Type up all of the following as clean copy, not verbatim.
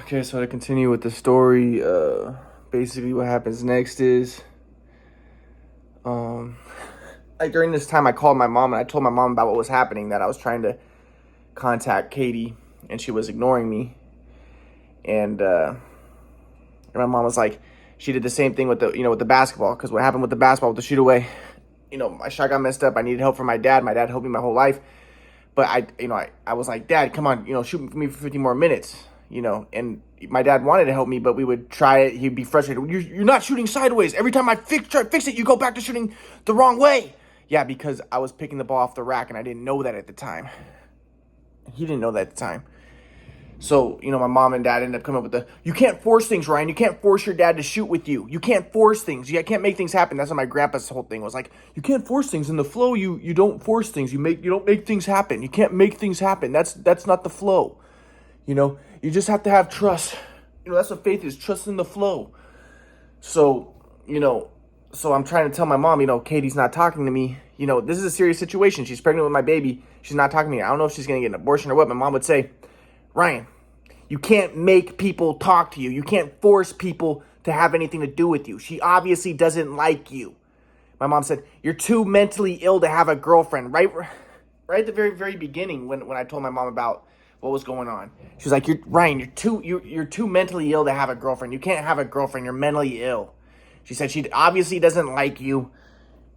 Okay, so to continue with the story, basically what happens next is, um, like during this time, I called my mom and I told my mom about what was happening. That I was trying to contact Katie, and she was ignoring me. And my mom was like, she did the same thing with the basketball. Because what happened with the basketball with the shoot away, my shot got messed up. I needed help from my dad. My dad helped me my whole life, but I was like, Dad, come on, shoot me for 50 more minutes. And my dad wanted to help me, but we would try it. He'd be frustrated. You're not shooting sideways. Every time I try to fix it, you go back to shooting the wrong way. Yeah, because I was picking the ball off the rack, and I didn't know that at the time. He didn't know that at the time. So, my mom and dad ended up coming up with you can't force things, Ryan. You can't force your dad to shoot with you. You can't force things. You can't make things happen. That's what my grandpa's whole thing was like. You can't force things. In the flow, you don't force things. You don't make things happen. You can't make things happen. That's not the flow. You just have to have trust. That's what faith is, trust in the flow. So, so I'm trying to tell my mom, Katie's not talking to me. This is a serious situation. She's pregnant with my baby. She's not talking to me. I don't know if she's going to get an abortion or what. My mom would say, Ryan, you can't make people talk to you. You can't force people to have anything to do with you. She obviously doesn't like you. My mom said, you're too mentally ill to have a girlfriend. Right at the very, very beginning when I told my mom about what was going on. She was like, Ryan, you're too mentally ill to have a girlfriend. You can't have a girlfriend. You're mentally ill. She said she obviously doesn't like you.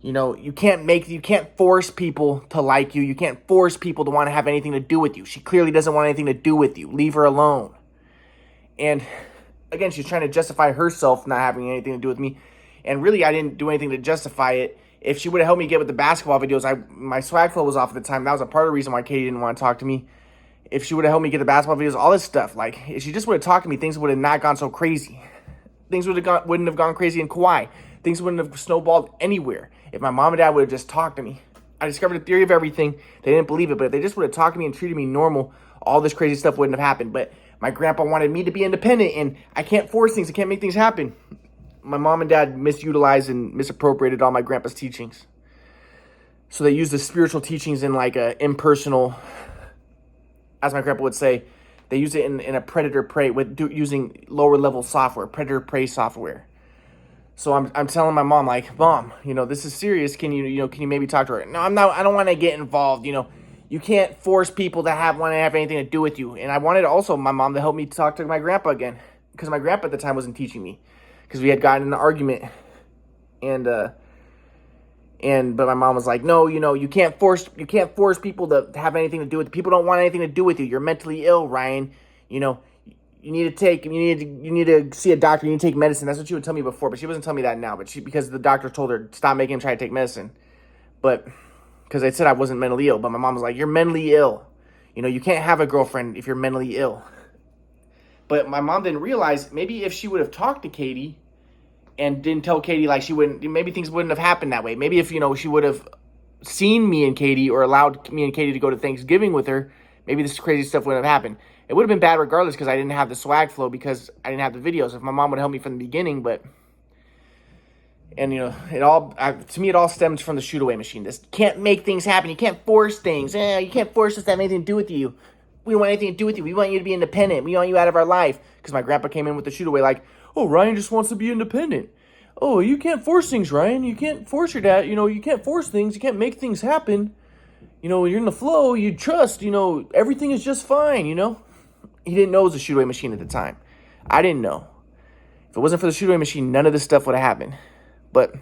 You can't force people to like you. You can't force people to want to have anything to do with you. She clearly doesn't want anything to do with you. Leave her alone. And again, she's trying to justify herself not having anything to do with me. And really, I didn't do anything to justify it. If she would have helped me get with the basketball videos, my swag flow was off at the time. That was a part of the reason why Katie didn't want to talk to me. If she would have helped me get the basketball videos, all this stuff, like if she just would have talked to me, things would have not gone so crazy. Things wouldn't have gone crazy in Kauai. Things wouldn't have snowballed anywhere. If my mom and dad would have just talked to me. I discovered a theory of everything. They didn't believe it, but if they just would have talked to me and treated me normal, all this crazy stuff wouldn't have happened. But my grandpa wanted me to be independent, and I can't force things. I can't make things happen. My mom and dad misutilized and misappropriated all my grandpa's teachings. So they used the spiritual teachings in like a impersonal, as my grandpa would say, they use it in a predator-prey using lower-level software, predator-prey software. So I'm telling my mom, like, Mom, this is serious. Can you maybe talk to her? No, I'm not. I don't want to get involved. You can't force people to want to have anything to do with you. And I wanted also my mom to help me talk to my grandpa again, because my grandpa at the time wasn't teaching me, because we had gotten in an argument, but my mom was like, no, you can't force people to have anything to do with you. People don't want anything to do with you. You're mentally ill, Ryan. You need to see a doctor. You need to take medicine. That's what she would tell me before, but she wasn't telling me that now. But because the doctor told her stop making him try to take medicine, but because I said I wasn't mentally ill. But my mom was like, you're mentally ill. You can't have a girlfriend if you're mentally ill. But my mom didn't realize maybe if she would have talked to Katie and didn't tell Katie, like, maybe things wouldn't have happened that way. Maybe if she would have seen me and Katie or allowed me and Katie to go to Thanksgiving with her, maybe this crazy stuff wouldn't have happened. It would have been bad regardless because I didn't have the swag flow, because I didn't have the videos. If my mom would have helped me from the beginning, to me, it all stems from the shoot away machine. This can't make things happen. You can't force things. You can't force us to have anything to do with you. We don't want anything to do with you. We want you to be independent. We want you out of our life. Because my grandpa came in with the shoot away like, oh, Ryan just wants to be independent. Oh, you can't force things, Ryan. You can't force your dad. You can't force things. You can't make things happen. When you're in the flow, you trust, everything is just fine, He didn't know it was a shoot away machine at the time. I didn't know. If it wasn't for the shoot away machine, none of this stuff would have happened. But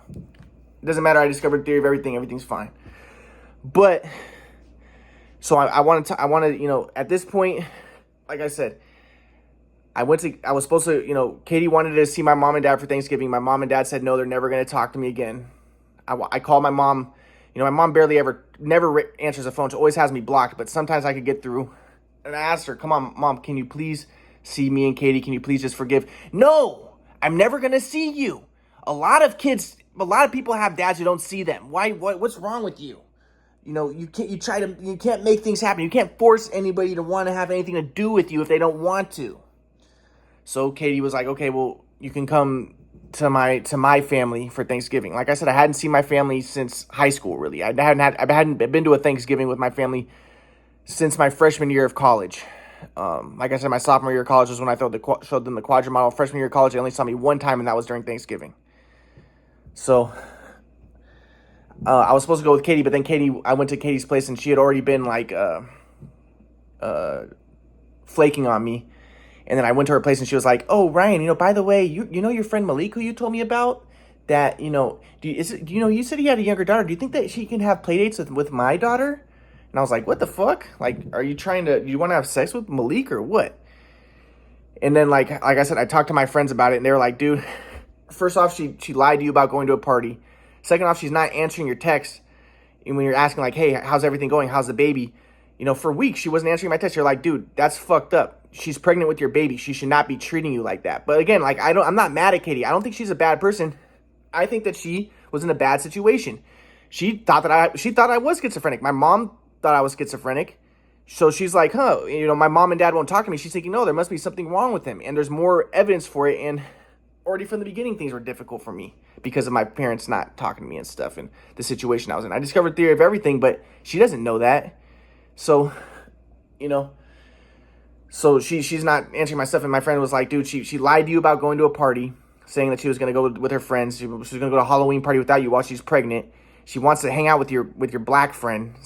it doesn't matter. I discovered theory of everything. Everything's fine. But so I wanted, at this point, like I said, I was supposed to, Katie wanted to see my mom and dad for Thanksgiving. My mom and dad said, no, they're never going to talk to me again. I called my mom. My mom never answers the phone. She always has me blocked, but sometimes I could get through. And I asked her, come on, Mom, can you please see me and Katie? Can you please just forgive? No, I'm never going to see you. A lot of people have dads who don't see them. Why? What's wrong with you? You can't make things happen. You can't force anybody to want to have anything to do with you if they don't want to. So Katie was like, okay, well, you can come to my family for Thanksgiving. Like I said, I hadn't seen my family since high school, really. I hadn't been to a Thanksgiving with my family since my freshman year of college. Like I said, my sophomore year of college was when I showed them the quadrant model. Freshman year of college, they only saw me one time, and that was during Thanksgiving. So I was supposed to go with Katie, but then I went to Katie's place, and she had already been like flaking on me. And then I went to her place, and she was like, "Oh, Ryan, by the way, you know your friend Malik, who you told me about, that you said he had a younger daughter. Do you think that she can have play dates with my daughter?" And I was like, "What the fuck? Like, are you do you want to have sex with Malik or what?" And then like I said, I talked to my friends about it, and they were like, "Dude, first off, she lied to you about going to a party. Second off, she's not answering your text. And when you're asking like, hey, how's everything going? How's the baby? For weeks, she wasn't answering my text. You're like, dude, that's fucked up. She's pregnant with your baby. She should not be treating you like that." But again, like, I'm not mad at Katie. I don't think she's a bad person. I think that she was in a bad situation. She thought I was schizophrenic. My mom thought I was schizophrenic. So she's like, my mom and dad won't talk to me. She's thinking, no, there must be something wrong with him. And there's more evidence for it. And already from the beginning, things were difficult for me because of my parents not talking to me and stuff and the situation I was in. I discovered theory of everything, but she doesn't know that. So, so she's not answering my stuff. And my friend was like, dude, she lied to you about going to a party, saying that she was going to go with her friends. She was going to go to a Halloween party without you while she's pregnant. She wants to hang out with your black friend,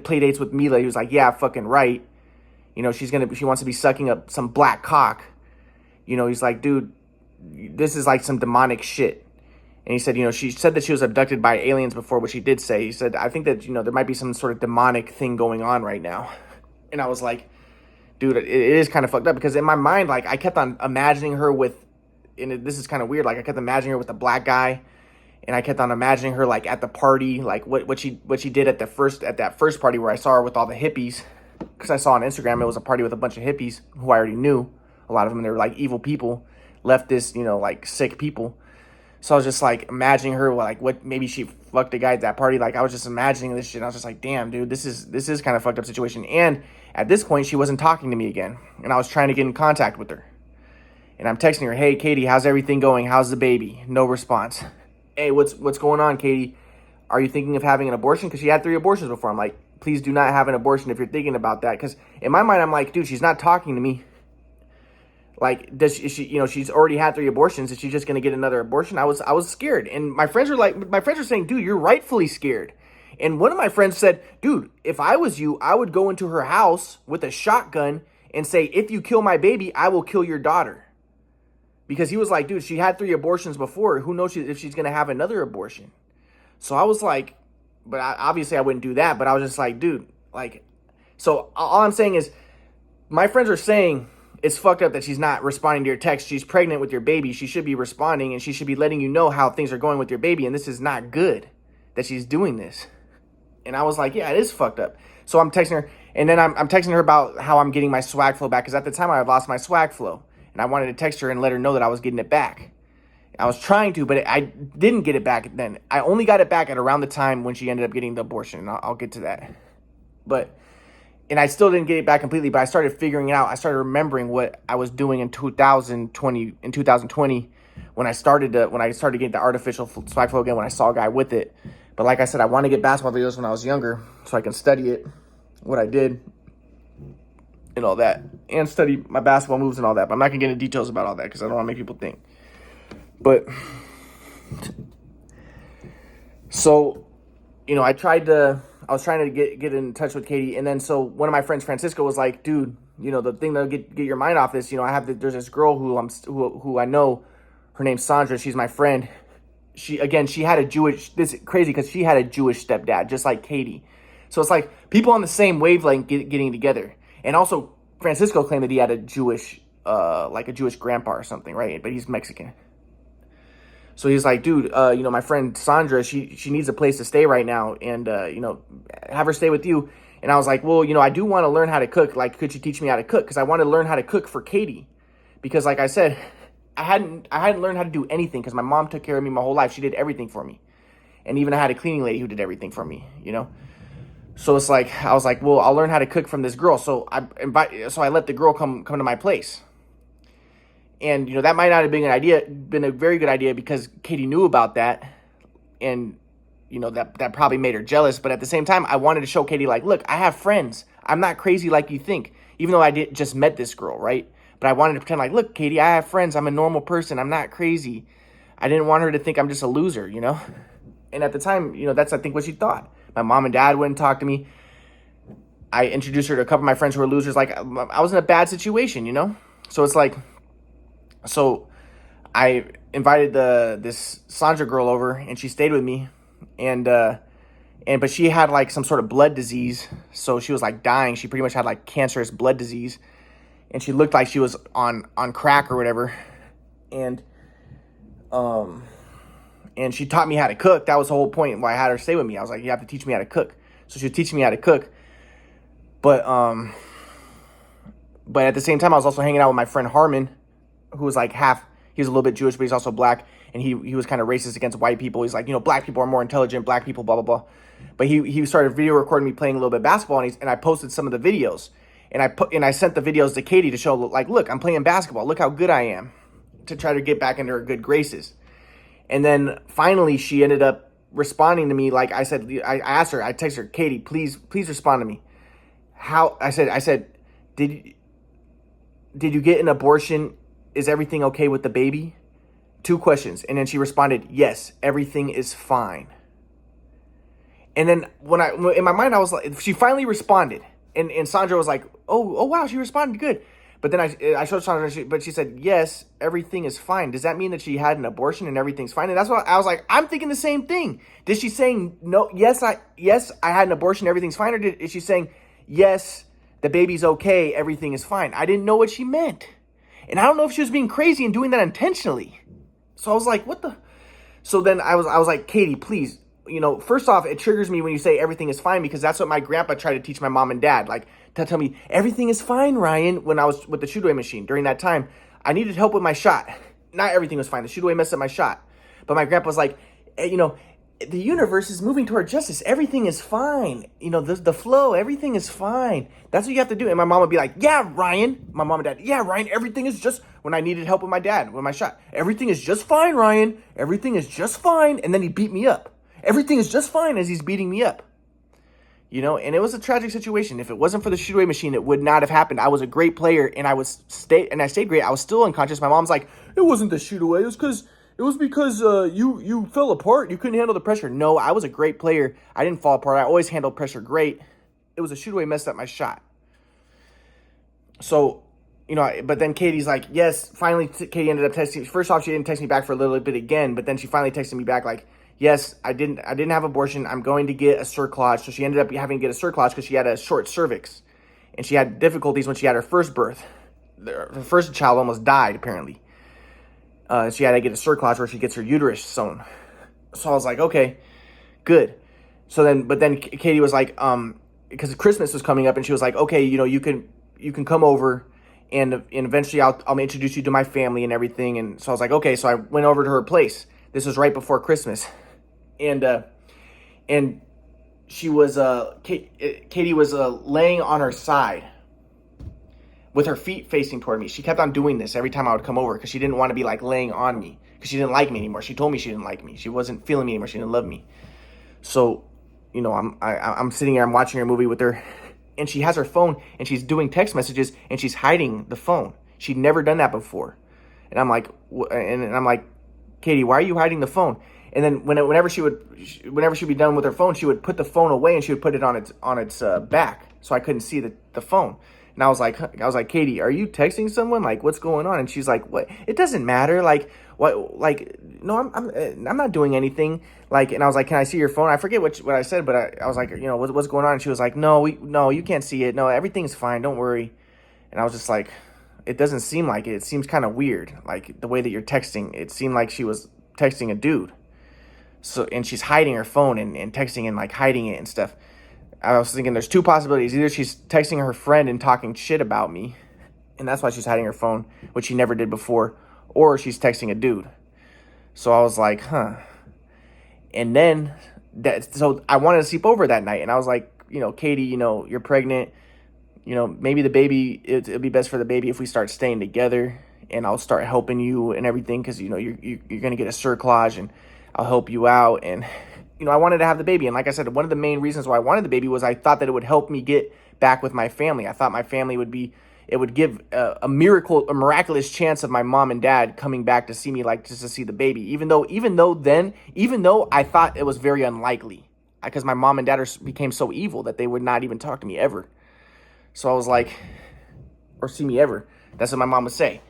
play dates with Mila. He was like, yeah, fucking right. She wants to be sucking up some black cock. He's like, dude, this is like some demonic shit. And he said, she said that she was abducted by aliens before, which she did say. He said, I think that, there might be some sort of demonic thing going on right now. And I was like, dude, it is kind of fucked up, because in my mind, like, I kept on imagining her this is kind of weird. Like, I kept imagining her with a black guy, and I kept on imagining her like at the party, like what she did at that first party where I saw her with all the hippies, because I saw on Instagram it was a party with a bunch of hippies who I already knew, a lot of them. They were like evil people, leftist, like sick people. So I was just like imagining her like what maybe she fucked a guy at that party. Like, I was just imagining this shit. And I was just like, damn, dude, this is kind of fucked up situation. And at this point, she wasn't talking to me again, and I was trying to get in contact with her. And I'm texting her, hey, Katie, how's everything going? How's the baby? No response. Hey, what's going on, Katie? Are you thinking of having an abortion? Because she had 3 abortions before. I'm like, please do not have an abortion if you're thinking about that. Because in my mind, I'm like, dude, she's not talking to me. Like, is she, she's already had 3 abortions. Is she just going to get another abortion? I was scared. And my friends are saying, dude, you're rightfully scared. And one of my friends said, dude, if I was you, I would go into her house with a shotgun and say, if you kill my baby, I will kill your daughter. Because he was like, dude, she had 3 abortions before. Who knows if she's going to have another abortion? So I was like, obviously I wouldn't do that. But I was just like, dude, like, so all I'm saying is, my friends are saying it's fucked up that she's not responding to your text. She's pregnant with your baby. She should be responding, and she should be letting you know how things are going with your baby. And this is not good that she's doing this. And I was like, yeah, it is fucked up. So I'm texting her, and then I'm texting her about how I'm getting my swag flow back. Because at the time I had lost my swag flow. And I wanted to text her and let her know that I was getting it back. I was trying to, but I didn't get it back then. I only got it back at around the time when she ended up getting the abortion. And I'll get to that. And I still didn't get it back completely, but I started figuring it out. I started remembering what I was doing in 2020 when I started getting the artificial swag flow again, when I saw a guy with it. But like I said, I want to get basketball videos when I was younger so I can study it, what I did, and all that, and study my basketball moves and all that. But I'm not gonna get into details about all that because I don't want to make people think. But so, I was trying to get in touch with Katie, and then so one of my friends, Francisco, was like, dude, the thing that'll get your mind off this, there's this girl who I know, her name's Sandra. She's my friend. She had a Jewish. This is crazy because she had a Jewish stepdad, just like Katie. So it's like people on the same wavelength getting together. And also, Francisco claimed that he had a Jewish grandpa or something, right? But he's Mexican. So he's like, dude, my friend Sandra, she needs a place to stay right now, and have her stay with you. And I was like, well, I do want to learn how to cook. Like, could you teach me how to cook? Because I want to learn how to cook for Katie. Because, like I said, I hadn't learned how to do anything because my mom took care of me my whole life. She did everything for me, and even I had a cleaning lady who did everything for me. So it's like, I was like, well, I'll learn how to cook from this girl. So I let the girl come to my place. And, that might not have been a very good idea because Katie knew about that. And, that probably made her jealous. But at the same time, I wanted to show Katie, like, look, I have friends. I'm not crazy like you think. even though I did just met this girl, right? But I wanted to pretend like, look, Katie, I have friends. I'm a normal person. I'm not crazy. I didn't want her to think I'm just a loser, you know? And at the time, you know, that's, I think, what she thought. My mom and dad wouldn't talk to me. I introduced her to a couple of my friends who were losers. Like, I was in a bad situation, you know? So it's like, so I invited this Sandra girl over, and she stayed with me. But she had like some sort of blood disease. So she was like dying. She pretty much had like cancerous blood disease. And she looked like she was on crack or whatever. And she taught me how to cook. That was the whole point why I had her stay with me. I was like, you have to teach me how to cook. So she was teaching me how to cook. But at the same time, I was also hanging out with my friend Harmon, who was like he was a little bit Jewish, but he's also black. And he was kind of racist against white people. He's like, you know, black people are more intelligent, black people, blah, blah, blah. But he started video recording me playing a little bit of basketball, and I posted some of the videos. And I sent the videos to Katie to show, like, look, I'm playing basketball. Look how good I am, to try to get back into her good graces. And then finally she ended up responding to me. Like I said, I asked her, I texted her, Katie, please respond to me. I said, did you get an abortion? Is everything okay with the baby? 2 questions. And then she responded, yes, everything is fine. And then in my mind, I was like, she finally responded. And Sandra was like, oh wow, she responded good. But then I showed Sandra, but she said, yes, everything is fine. Does that mean that she had an abortion and everything's fine? And that's what I was like, I'm thinking the same thing. Is she saying, no, yes, I had an abortion, everything's fine? Or is she saying, yes, the baby's okay, everything is fine? I didn't know what she meant. And I don't know if she was being crazy and doing that intentionally. So I was like, what the? So then I was like, Katie, please, you know, first off, it triggers me when you say everything is fine, because that's what my grandpa tried to teach my mom and dad. Like, to tell me, everything is fine, Ryan, when I was with the shoot away machine. During that time, I needed help with my shot. Not everything was fine. The shoot away messed up my shot. But my grandpa was like, you know, the universe is moving toward justice. Everything is fine. You know, the flow, everything is fine. That's what you have to do. And my mom would be like, yeah, Ryan. My mom and dad, yeah, Ryan, everything is just, when I needed help with my dad, with my shot, everything is just fine, Ryan. Everything is just fine. And then he beat me up. Everything is just fine as he's beating me up. You know, and it was a tragic situation. If it wasn't for the shoot away machine, it would not have happened. I was a great player, and I stayed great. I was still unconscious. My mom's like, it wasn't the shoot away. It was because you fell apart. You couldn't handle the pressure. No, I was a great player. I didn't fall apart. I always handled pressure great. It was a shoot away messed up my shot. So, you know, but then Katie's like, yes, finally, Katie ended up texting. First off, she didn't text me back for a little bit again, but then she finally texted me back like, yes, I didn't have abortion. I'm going to get a cerclage. So she ended up having to get a cerclage because she had a short cervix. And she had difficulties when she had her first birth. Her first child almost died, apparently. She had to get a cerclage where she gets her uterus sewn. So I was like, okay, good. So then Katie was like, because Christmas was coming up, and she was like, okay, you know, you can come over, and eventually I'll introduce you to my family and everything. And so I was like, okay. So I went over to her place. This was right before Christmas. And she was Katie was laying on her side with her feet facing toward me. She kept on doing this every time I would come over because she didn't want to be like laying on me, because she didn't like me anymore. She told me she didn't like me. She wasn't feeling me anymore. She didn't love me. So, you know, I'm sitting here, I'm watching her movie with her, and she has her phone and she's doing text messages and she's hiding the phone. She'd never done that before. And I'm like, Katie, why are you hiding the phone? And then whenever she'd be done with her phone, she would put the phone away and she would put it on its back, so I couldn't see the phone. And I was like, Katie, are you texting someone? Like, what's going on? And she's like, what? It doesn't matter. Like, what? Like, no, I'm not doing anything. Like, and I was like, can I see your phone? I forget what I said, but I was like, you know, what's going on? And she was like, no, you can't see it. No, everything's fine. Don't worry. And I was just like, it doesn't seem like it. It seems kind of weird. Like the way that you're texting, it seemed like she was texting a dude. So, and she's hiding her phone and texting and like hiding it and stuff. I was thinking there's 2 possibilities. Either she's texting her friend and talking shit about me, and that's why she's hiding her phone, which she never did before, or she's texting a dude. So I was like, huh. And then, so I wanted to sleep over that night, and I was like, you know, Katie, you know, you're pregnant. You know, maybe the baby, it'll be best for the baby if we start staying together, and I'll start helping you and everything, because, you know, you're going to get a cerclage, and I'll help you out. And, you know, I wanted to have the baby. And like I said, one of the main reasons why I wanted the baby was I thought that it would help me get back with my family. I thought my family would be, it would give a miraculous chance of my mom and dad coming back to see me, like just to see the baby. Even though I thought it was very unlikely, because my mom and dad became so evil that they would not even talk to me ever. So I was like, or see me ever. That's what my mom would say.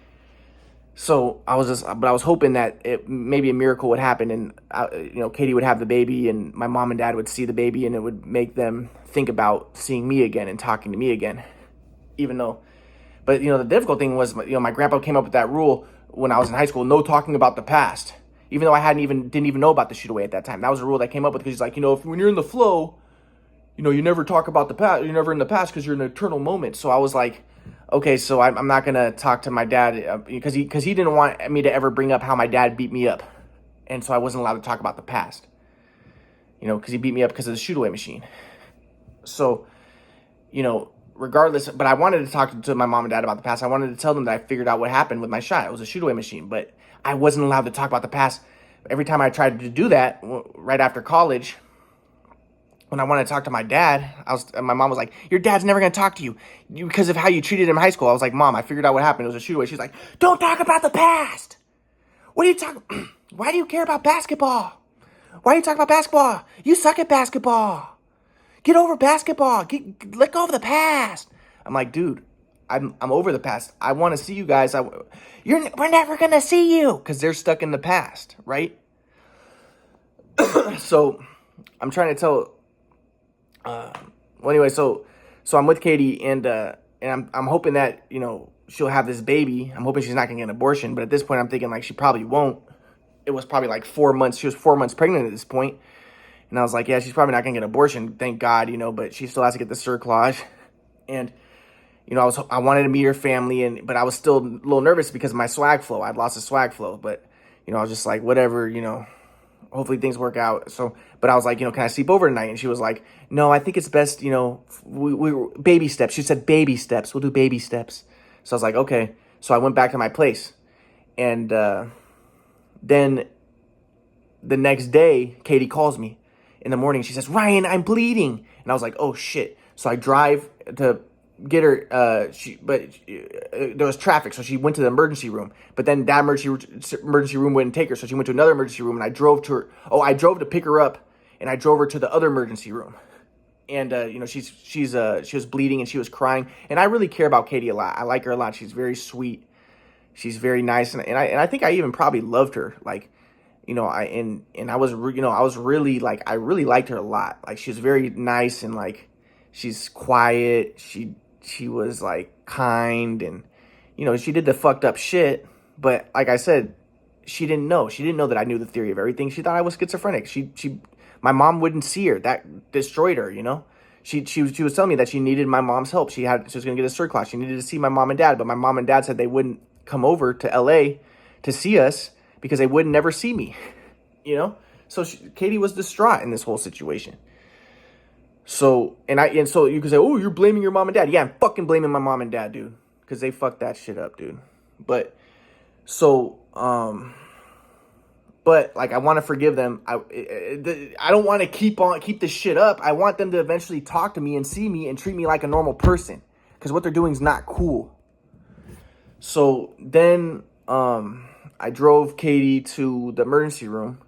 So I was hoping that maybe a miracle would happen, and Katie would have the baby, and my mom and dad would see the baby, and it would make them think about seeing me again and talking to me again. But the difficult thing was, my grandpa came up with that rule when I was in high school: no talking about the past. Even though I didn't even know about the shoot away at that time, that was a rule that came up with, because he's like, when you're in the flow, you never talk about the past. You're never in the past because you're in an eternal moment. So I was like, okay, so I'm not gonna talk to my dad because he didn't want me to ever bring up how my dad beat me up, and so I wasn't allowed to talk about the past. Because he beat me up because of the shoot away machine. So, regardless, but I wanted to talk to my mom and dad about the past. I wanted to tell them that I figured out what happened with my shot. It was a shoot away machine, but I wasn't allowed to talk about the past. Every time I tried to do that, right after college, when I wanted to talk to my dad, my mom was like, your dad's never going to talk to you because of how you treated him in high school. I was like, Mom, I figured out what happened. It was a shoot away. She's like, don't talk about the past. What are you talking? Why do you care about basketball? Why are you talking about basketball? You suck at basketball. Get over basketball. Let go of the past. I'm like, dude, I'm over the past. I want to see you guys. We're never going to see you, because they're stuck in the past, right? So I'm trying to tell... so I'm with Katie, and I'm hoping that, she'll have this baby. I'm hoping she's not gonna get an abortion, but at this point I'm thinking, like, she probably won't. It was probably like 4 months. She was 4 months pregnant at this point. And I was like, yeah, she's probably not gonna get an abortion, thank God, but she still has to get the cerclage. And, I wanted to meet her family, but I was still a little nervous because of my swag flow. I'd lost the swag flow, but, I was just like, whatever, hopefully things work out. So, but I was like, can I sleep over tonight? And she was like, no, I think it's best, we baby steps. She said, baby steps. We'll do baby steps. So I was like, okay. So I went back to my place. And then the next day, Katie calls me in the morning. She says, Ryan, I'm bleeding. And I was like, oh, shit. So I drive to get her, there was traffic, so she went to the emergency room, but then that emergency room wouldn't take her, so she went to another emergency room, and I drove to pick her up, and I drove her to the other emergency room. And she was bleeding, and she was crying, and I really care about Katie a lot. I like her a lot. She's very sweet, she's very nice, and I think I even probably loved her, like, I really liked her a lot. Like, she was very nice, and like, she's quiet. She was like kind, and she did the fucked up shit, but like I said, she didn't know that I knew the theory of everything. She thought I was schizophrenic. My mom wouldn't see her. That destroyed her. She was telling me that she needed my mom's help. She was gonna get a cerclage. She needed to see my mom and dad, but my mom and dad said they wouldn't come over to LA to see us because they would never see me. So Katie was distraught in this whole situation. So you can say, oh, you're blaming your mom and dad. Yeah, I'm fucking blaming my mom and dad, dude, because they fucked that shit up, dude. But like, I want to forgive them. I don't want to keep this shit up. I want them to eventually talk to me and see me and treat me like a normal person, because what they're doing is not cool. So then I drove Katie to the emergency room.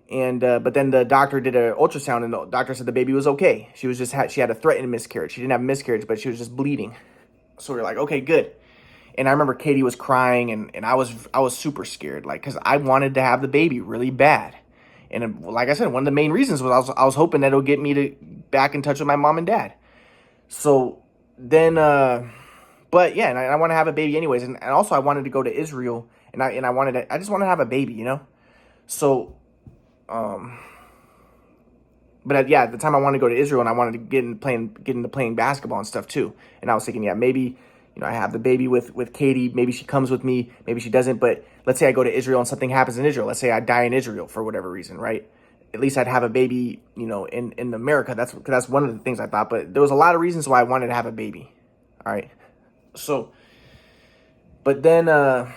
And but then the doctor did an ultrasound, and the doctor said the baby was okay. She had a threatened miscarriage. She didn't have a miscarriage, but she was just bleeding. So we were like, okay, good. And I remember Katie was crying, and I was super scared, like, because I wanted to have the baby really bad. And like I said, one of the main reasons was I was hoping that it'll get me to back in touch with my mom and dad. So then, but yeah, and I want to have a baby anyways, and also I wanted to go to Israel, and I just wanted to have a baby, So. But at the time I wanted to go to Israel, and I wanted to get into playing basketball and stuff too. And I was thinking, yeah, maybe, I have the baby with Katie. Maybe she comes with me. Maybe she doesn't. But let's say I go to Israel and something happens in Israel. Let's say I die in Israel for whatever reason, right? At least I'd have a baby, in America. That's one of the things I thought. But there was a lot of reasons why I wanted to have a baby. All right. So, but then, and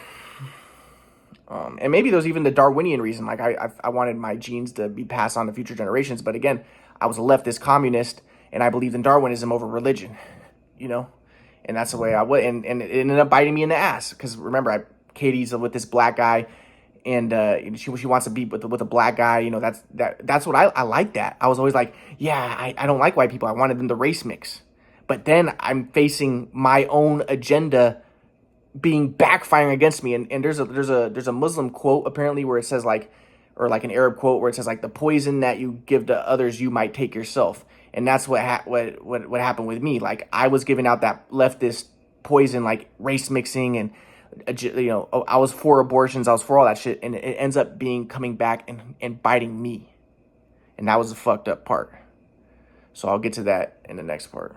maybe there was even the Darwinian reason, like I wanted my genes to be passed on to future generations. But again, I was a leftist communist, and I believed in Darwinism over religion, you know, and that's the way I would, and it ended up biting me in the ass because remember, Katie's with this black guy, and she wants to be with a black guy, you know. That's what I like. That I was always like, yeah, I don't like white people. I wanted them to race mix, but then I'm facing my own agenda being backfiring against me, and there's a Muslim quote apparently where it says like, or like an Arab quote where it says like, the poison that you give to others you might take yourself. And that's what happened with me. Like, I was giving out that leftist poison, like race mixing, and you know, I was for abortions, I was for all that shit, and it ends up coming back and biting me. And that was the fucked up part. So I'll get to that in the next part.